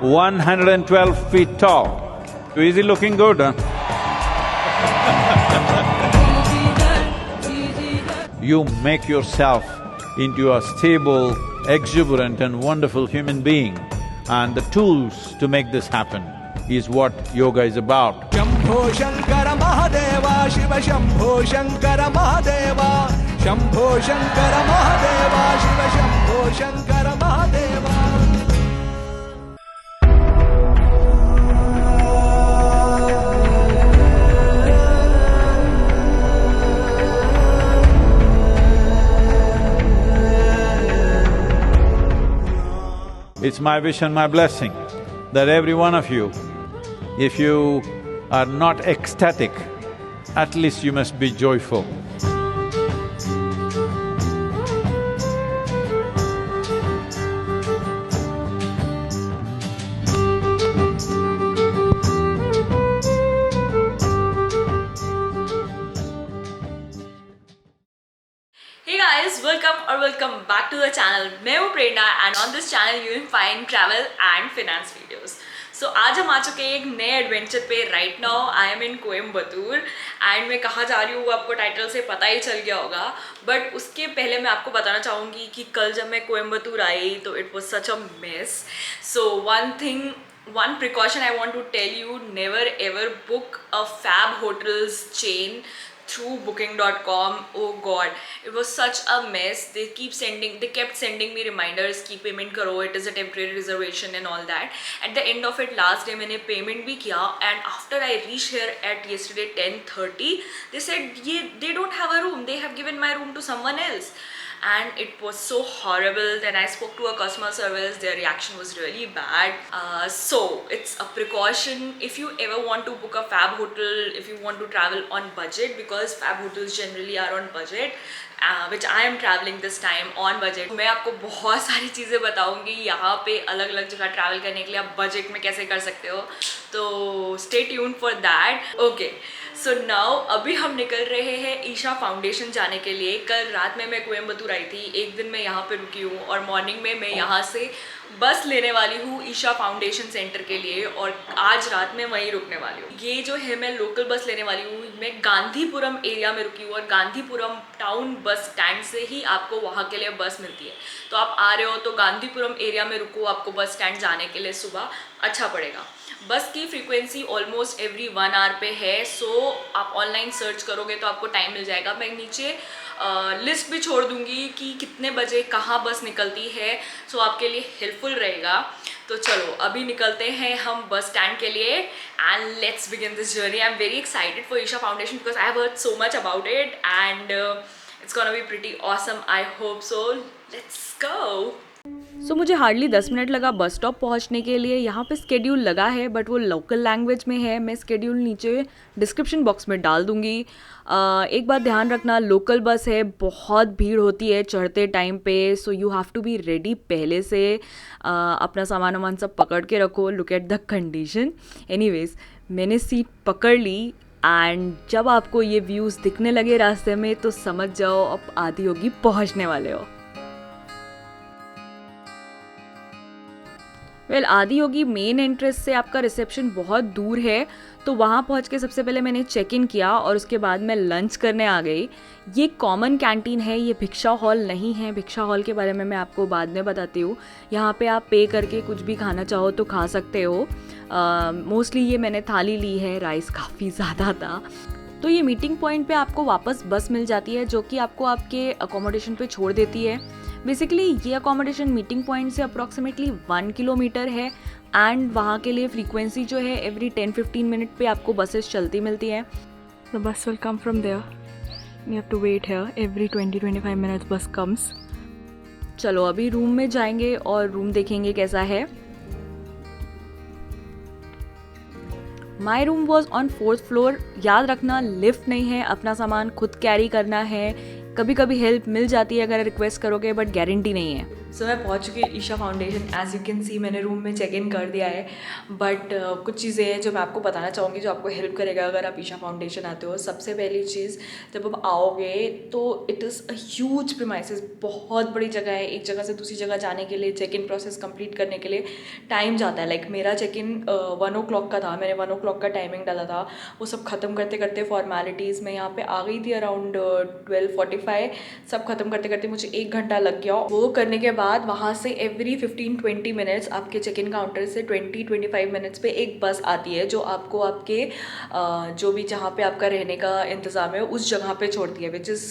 112 feet tall. Too easy looking good, huh? You make yourself into a stable, exuberant and wonderful human being. And the tools to make this happen is what yoga is about. Shambho Shankar Mahadeva Shiv Shambho Shankar Mahadeva Shambho Shankar Mahadeva Shiv Shambho Shankar Mahadeva It's my wish and my blessing that every one of you, if you are not ecstatic, at least you must be joyful. Hey guys, welcome back to the channel. मैं हूँ प्रेरणा and on this channel you will find travel and finance videos. So आज हम आ चुके हैं एक नए adventure पे. Right now I am in Coimbatore and मैं कहाँ जा रही हूँ वो आपको टाइटल से पता ही चल गया होगा. बट उसके पहले मैं आपको बताना चाहूँगी कि कल जब मैं कोयम्बतूर आई तो it was such a miss. So one precaution I want to tell you, never ever book a Fab Hotels chain through booking.com. Oh god, it was such a mess. They kept sending me reminders कि payment करो, it is a temporary reservation and all that. At the end of it, last day मैंने payment भी किया and after I reached here at yesterday 10:30, they said they don't have a room, they have given my room to someone else. And it was so horrible. Then I spoke to a customer service, their reaction was really bad. So it's a precaution if you ever want to book a Fab hotel, if you want to travel on budget, because Fab hotels generally are on budget, which I am traveling this time on budget. मैं आपको बहुत सारी चीज़ें बताऊंगी यहाँ पे अलग अलग जगह ट्रैवल करने के लिए आप बजट में कैसे कर सकते हो, तो stay tune for that. Okay, so now अभी हम निकल रहे हैं ईशा फाउंडेशन जाने के लिए. कल रात में मैं कोयम्बतूर आई थी, एक दिन मैं यहाँ पे रुकी हूँ और मॉर्निंग में मैं यहाँ से बस लेने वाली हूँ ईशा फाउंडेशन सेंटर के लिए और आज रात में वहीं रुकने वाली हूँ. ये जो है मैं लोकल बस लेने वाली हूँ. मैं गांधीपुरम एरिया में रुकी हूँ और गांधीपुरम टाउन बस स्टैंड से ही आपको वहाँ के लिए बस मिलती है. तो आप आ रहे हो तो गांधीपुरम एरिया में रुको, आपको बस स्टैंड जाने के लिए सुबह अच्छा पड़ेगा. बस की फ्रीक्वेंसी ऑलमोस्ट एवरी 1 आवर पे है. सो आप ऑनलाइन सर्च करोगे तो आपको टाइम मिल जाएगा. मैं नीचे लिस्ट भी छोड़ दूंगी कि कितने बजे कहाँ बस निकलती है, सो आपके लिए हेल्पफुल रहेगा. तो चलो अभी निकलते हैं हम बस स्टैंड के लिए and let's begin this journey. I am very excited for Isha foundation because I have heard so much about it and it's gonna be pretty awesome. I hope so. Let's go. So मुझे hardly 10 minute लगा bus stop पहुंचने के लिए. यहाँ पे schedule लगा है but वो लोकल लैंग्वेज में है. मैं स्केड्यूल नीचे डिस्क्रिप्शन बॉक्स में डाल दूँगी. एक बात ध्यान रखना, लोकल बस है, बहुत भीड़ होती है चढ़ते टाइम पे. So you have to be ready पहले से. अपना सामान वामान सब पकड़ के रखो. Look at the condition. Anyways मैंने सीट पकड़ ली एंड जब आपको ये व्यूज़ दिखने लगे रास्ते में तो समझ जाओ अब आदि योगी पहुँचने वाले हो. आदि योगी मेन एंट्रेंस से आपका रिसेप्शन बहुत दूर है, तो वहाँ पहुँच के सबसे पहले मैंने चेक इन किया और उसके बाद मैं लंच करने आ गई. ये कॉमन कैंटीन है, ये भिक्षा हॉल नहीं है. भिक्षा हॉल के बारे में मैं आपको बाद में बताती हूँ. यहाँ पे आप पे करके कुछ भी खाना चाहो तो खा सकते हो. मोस्टली ये मैंने थाली ली है, राइस काफ़ी ज़्यादा था. तो ये मीटिंग पॉइंट पे आपको वापस बस मिल जाती है जो कि आपको आपके अकोमोडेशन पे छोड़ देती है. बेसिकली ये अकोमोडेशन मीटिंग पॉइंट से अप्रॉक्सीमेटली 1 किलोमीटर है एंड वहाँ के लिए फ्रीक्वेंसी जो है एवरी 10-15 मिनट पे आपको बसेस चलती मिलती है. The bus will come from there. You have to wait here every 20-25 minutes bus comes. चलो अभी रूम में जाएंगे और रूम देखेंगे कैसा है. My room was on 4th floor. याद रखना लिफ्ट नहीं है, अपना सामान खुद कैरी करना है. कभी कभी हेल्प मिल जाती है अगर रिक्वेस्ट करोगे, बट गारंटी नहीं है। सो मैं पहुंच चुकी हूँ Isha foundation. As you can see मैंने रूम में चेक इन कर दिया है, बट कुछ चीज़ें हैं जो मैं आपको बताना चाहूँगी जो आपको हेल्प करेगा अगर आप ईशा फाउंडेशन आते हो। सबसे पहली चीज़, जब आप आओगे तो it is a huge premises, बहुत बड़ी जगह है। एक जगह से दूसरी जगह जाने के लिए, चेक इन प्रोसेस कंप्लीट करने के लिए टाइम जाता है। लाइक मेरा चेक इन 1 o'clock का था, मैंने 1 o'clock का टाइमिंग डाला था। वो सब ख़त्म करते करते फॉर्मेलिटीज़ में यहाँ पे आ गई थी अराउंड 12:45। सब खत्म करते करते मुझे 1 घंटा लग गया। वो करने के बाद वहाँ से एवरी 15-20 मिनट्स आपके चेक इन काउंटर से 20-25 मिनट्स पे एक बस आती है जो आपको आपके जो भी जहाँ पे आपका रहने का इंतज़ाम है उस जगह पे छोड़ती है, which is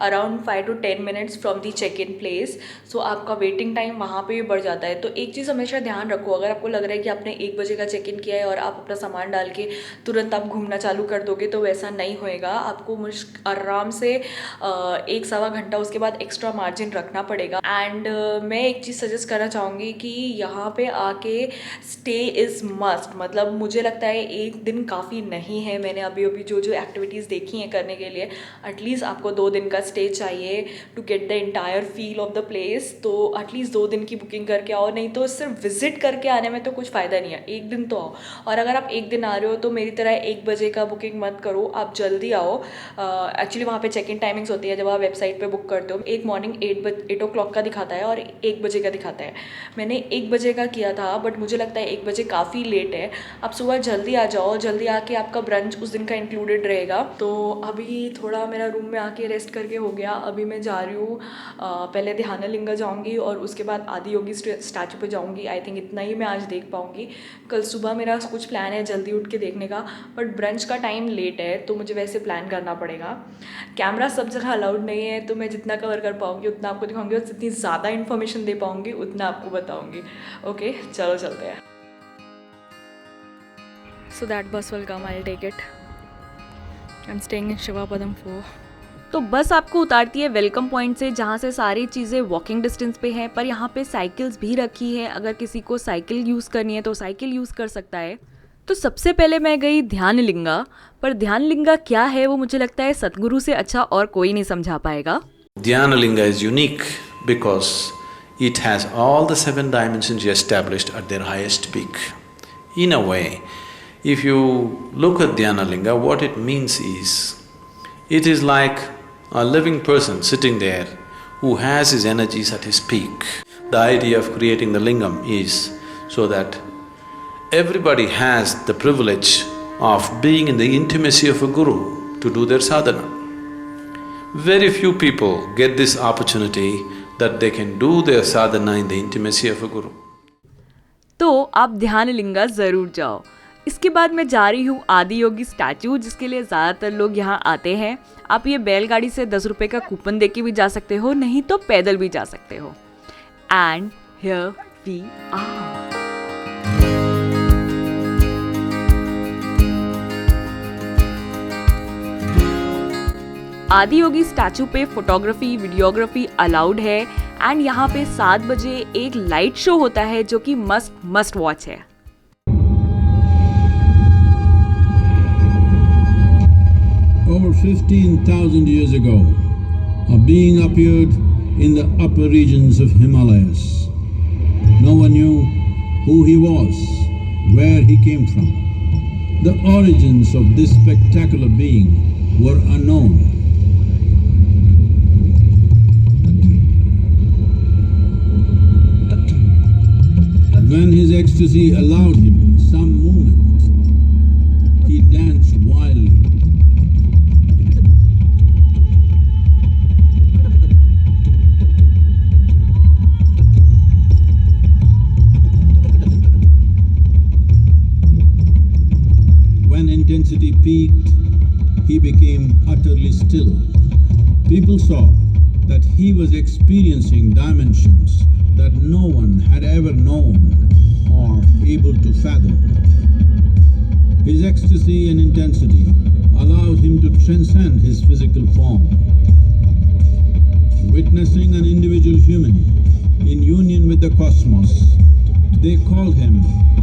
around 5 to 10 minutes from the check in place. So आपका वेटिंग टाइम वहाँ पे भी बढ़ जाता है। तो एक चीज़ हमेशा ध्यान रखो, अगर आपको लग रहा है कि आपने 1 बजे का चेक इन किया है और आप अपना सामान डाल के तुरंत आप घूमना चालू कर दोगे तो वैसा नहीं होएगा। आपको आराम से 1-1.25 घंटा उसके बाद एक्स्ट्रा मार्जिन रखना पड़ेगा। एंड मैं एक चीज़ सजेस्ट करना चाहूँगी कि यहाँ पे आके स्टे इज़ मस्ट। मतलब मुझे लगता है 1 दिन काफ़ी नहीं है। मैंने अभी जो एक्टिविटीज़ देखी हैं करने के लिए, एटलीस्ट आपको 2 दिन का स्टे चाहिए to get the entire feel of the place. तो एटलीस्ट 2 दिन की बुकिंग करके आओ, नहीं तो सिर्फ विजिट करके आने में तो कुछ फ़ायदा नहीं है। 1 दिन तो आओ। और अगर आप 1 दिन आ रहे हो तो मेरी तरह 1 बजे का बुकिंग मत करो, आप जल्दी आओ। एक्चुअली वहाँ पे चेक इन टाइमिंग्स होती है जब आप वेबसाइट पे बुक करते हो। एक मॉर्निंग 8 o'clock का दिखाता है और 1 बजे का दिखाता है। मैंने 1 बजे का किया था, बट मुझे लगता है 1 बजे काफ़ी लेट है। आप सुबह जल्दी आ जाओ, जल्दी आके आपका ब्रंच उस दिन का इंक्लूडेड रहेगा। तो अभी थोड़ा मेरा रूम में आके रेस्ट करके हो गया। अभी मैं जा रही हूँ, पहले ध्यानलिंगा जाऊँगी और उसके बाद आदि योगी स्टैचू पे जाऊँगी। आई थिंक इतना ही मैं आज देख पाऊँगी। कल सुबह मेरा कुछ प्लान है जल्दी उठ के देखने का, बट ब्रंच का टाइम लेट है तो मुझे वैसे प्लान करना पड़ेगा। कैमरा सब जगह अलाउड नहीं है, तो मैं जितना कवर कर पाऊँगी उतना आपको दिखाऊँगी और जितनी ज़्यादा इन्फॉर्मेशन दे पाऊँगी उतना आपको बताऊँगी। ओके, चलो चलते हैं। So that bus will come, I will take it. I am staying in Shivapadam 4। तो बस आपको उतारती है वेलकम पॉइंट से, जहाँ से सारी चीज़ें वॉकिंग डिस्टेंस पे हैं, पर यहाँ पे साइकिल्स भी रखी है। अगर किसी को साइकिल यूज़ करनी है तो साइकिल यूज़ कर सकता है। तो सबसे पहले मैं गई ध्यानलिंगा, पर ध्यानलिंगा क्या है वो मुझे लगता है सतगुरु से अच्छा और कोई नहीं समझा पाएगा। Dhyanalinga is unique because it has all the 7 dimensions established at their highest peak. In a way, if you look at Dhyanalinga, what it means is, it is like a living person sitting there who has his energies at his peak. The idea of creating the lingam is so that everybody has the privilege of being in the intimacy of a guru to do their sadhana. Very few people get this opportunity that they can do their sadhana in the intimacy of a guru. तो आप ध्यानलिंगा ज़रूर जाओ। इसके बाद मैं जा रही हूँ आदि योगी स्टैचू, जिसके लिए ज़्यादातर लोग यहाँ आते हैं। आप ये बैलगाड़ी से 10 रुपये का कूपन दे के भी जा सकते हो, नहीं तो पैदल भी जा सकते हो। And here we are. Adi Yogi statue पे फोटोग्राफी वीडियोग्राफी अलाउड है। एंड यहाँ पे 7 बजे एक लाइट शो होता है जो कि मस्ट वॉच है। Over 15,000 years ago, a being appeared in the upper regions of Himalayas. No one knew who he was, where he came from. The origins of this spectacular being were unknown. When his ecstasy allowed him some movement, he danced wildly. When intensity peaked, he became utterly still. People saw that he was experiencing dimensions that no one had ever known or able to fathom. His ecstasy and intensity allowed him to transcend his physical form. Witnessing an individual human in union with the cosmos, they called him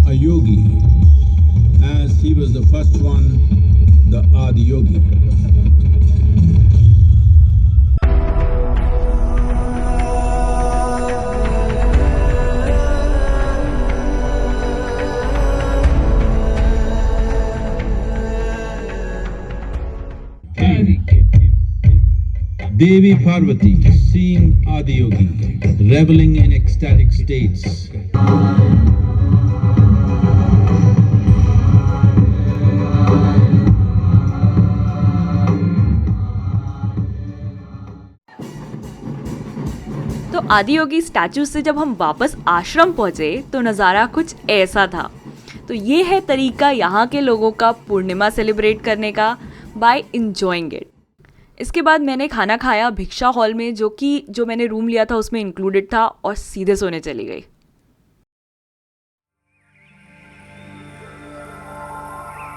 a yogi, as he was the first one, the Adi Yogi. Devi Parvati, seeing Adiyogi, reveling in ecstatic states. तो Adiyogi statue से जब हम वापस आश्रम पहुंचे तो नज़ारा कुछ ऐसा था। तो ये है तरीका यहाँ के लोगों का पूर्णिमा सेलिब्रेट करने का, बाय इंजॉइंग इट। इसके बाद मैंने खाना खाया भिक्षा हॉल में, जो मैंने रूम लिया था उसमें इंक्लूडेड था, और सीधे सोने चली गई।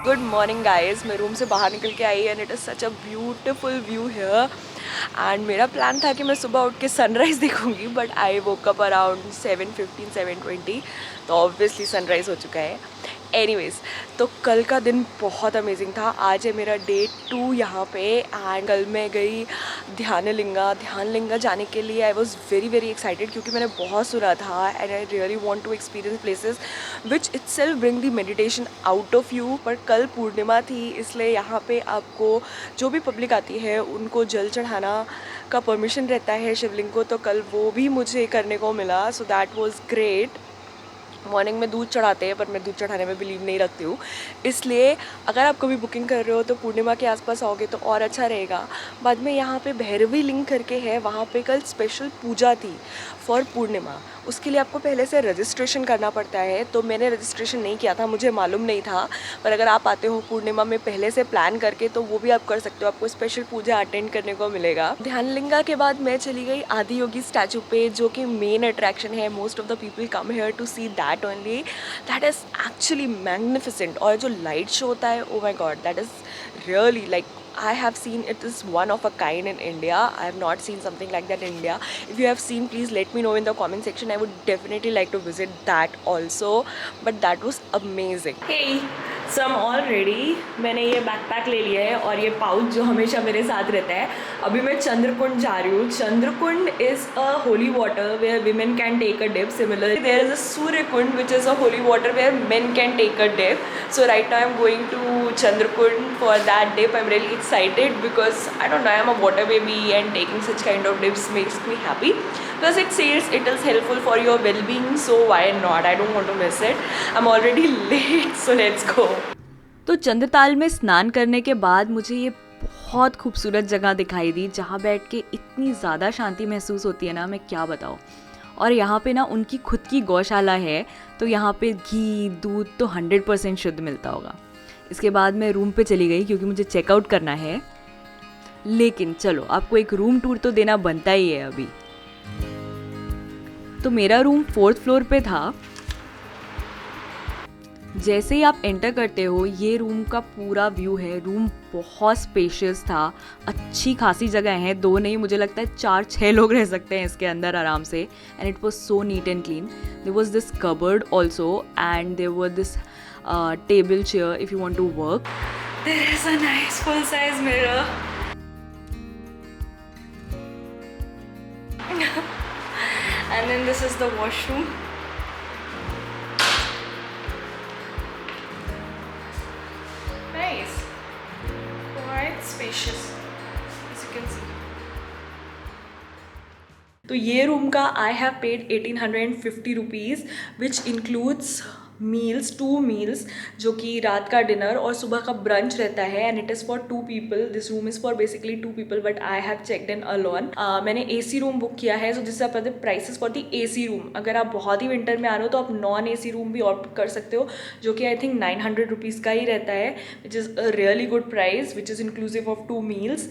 गुड मॉर्निंग गाइज, मैं रूम से बाहर निकल के आई and it is such a beautiful view here. And मेरा प्लान था कि मैं सुबह उठ के सनराइज़ देखूंगी, but I woke up around 7:15 7:20, तो ऑब्वियसली सनराइज़ हो चुका है। एनीवेज, तो कल का दिन बहुत अमेजिंग था। आज है मेरा डे 2 यहाँ पे, एंड कल मैं गई ध्यानलिंगा जाने के लिए। I was very very excited क्योंकि मैंने बहुत सुना था and I really want to experience places which itself bring the meditation out of you. पर कल पूर्णिमा थी, इसलिए यहाँ पे आपको जो भी पब्लिक आती है उनको जल चढ़ाना का परमिशन रहता है शिवलिंग को, तो कल वो भी मुझे करने को मिला। So that was great. Morning में दूध चढ़ाते हैं, पर मैं दूध चढ़ाने में बिलीव नहीं रखती हूँ, इसलिए अगर आप कभी बुकिंग कर रहे हो तो पूर्णिमा के आसपास आओगे तो और अच्छा रहेगा। बाद में यहाँ पे भैरवी लिंग करके है, वहाँ पे कल स्पेशल पूजा थी फॉर पूर्णिमा। उसके लिए आपको पहले से रजिस्ट्रेशन करना पड़ता है, तो मैंने रजिस्ट्रेशन नहीं किया था, मुझे मालूम नहीं था। पर अगर आप आते हो पूर्णिमा में पहले से प्लान करके तो वो भी आप कर सकते हो, आपको स्पेशल पूजा अटेंड करने को मिलेगा। ध्यानलिंगा के बाद मैं चली गई आदियोगी स्टैचू पे, जो कि मेन अट्रैक्शन है। Most of the people come here to see that only. That is actually magnificent. और जो लाइट शो होता है, oh my god, that is really like I have seen it is one of a kind in India. I have not seen something like that in India. If you have seen, please let me know in the comment section. I would definitely like to visit that also. But that was amazing. Hey, so I'm all ready. मैंने ये backpack ले लिया है और ये pouch जो हमेशा मेरे साथ रहता है। अभी मैं चंद्रकुंड जा रही हूँ। Chandrakund is a holy water where women can take a dip. Similarly, there is a Suryakund which is a holy water where men can take a dip. So right now I'm going to Chandrakund for that dip. I'm really excited because I don't know, I'm a water baby and taking such kind of dips makes me happy. Plus it says it is helpful for your well-being, so why not? I don't want to miss it. I'm already late, so let's go. तो चंद्रताल में स्नान करने के बाद मुझे ये बहुत खूबसूरत जगह दिखाई दी, जहाँ बैठ के इतनी ज़्यादा शांति महसूस होती है ना, मैं क्या बताऊँ। और यहाँ पे ना उनकी खुद की गौशाला है, तो यहाँ पे घी दूध तो 100% शुद्ध मिलता होगा। इसके बाद मैं रूम पे चली गई क्योंकि मुझे चेकआउट करना है, लेकिन चलो आपको एक रूम टूर तो देना बनता ही है अभी। तो मेरा रूम 4th फ्लोर पे था। जैसे ही आप एंटर करते हो, ये रूम का पूरा व्यू है। रूम बहुत स्पेशियस था, अच्छी खासी जगह है, 2 नहीं मुझे लगता है 4-6 लोग रह सकते हैं इसके अंदर आराम से। And it was so neat and clean. There was this cupboard also and there were this table chair if you want to work. There is a nice full size mirror. And then this is the washroom. Nice. Quite spacious, as you can see. तो ये room का I have paid 1850 rupees, which includes meals 2 meals, जो कि रात का dinner और सुबह का ब्रंच रहता है। And it is for 2 people. This room is for basically 2 people, but I have checked in alone. मैंने AC रूम बुक किया है, सो जिससे आप पता prices for the AC room. अगर आप बहुत ही विंटर में आ रहे हो तो आप नॉन AC रूम भी ऑप्ट कर सकते हो, जो कि आई थिंक 900 रुपीज़ का ही रहता है, which is a really good price, which is inclusive of 2 meals.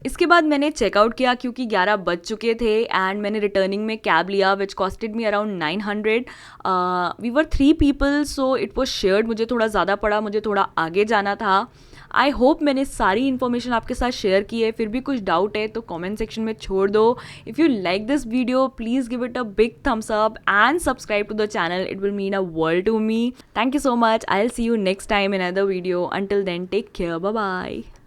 इसके बाद मैंने चेकआउट किया क्योंकि 11 बज चुके थे, एंड मैंने रिटर्निंग में कैब लिया which costed me around 900। We were 3 people, so it was shared. मुझे थोड़ा ज़्यादा पड़ा, मुझे थोड़ा आगे जाना था। आई होप मैंने सारी इन्फॉर्मेशन आपके साथ शेयर की है। फिर भी कुछ डाउट है तो कमेंट सेक्शन में छोड़ दो। If you like this video please give it a big thumbs up and subscribe to the channel. It will mean a world to me. Thank you so much. I will see you next time in another video. Until then, take care. Bye bye.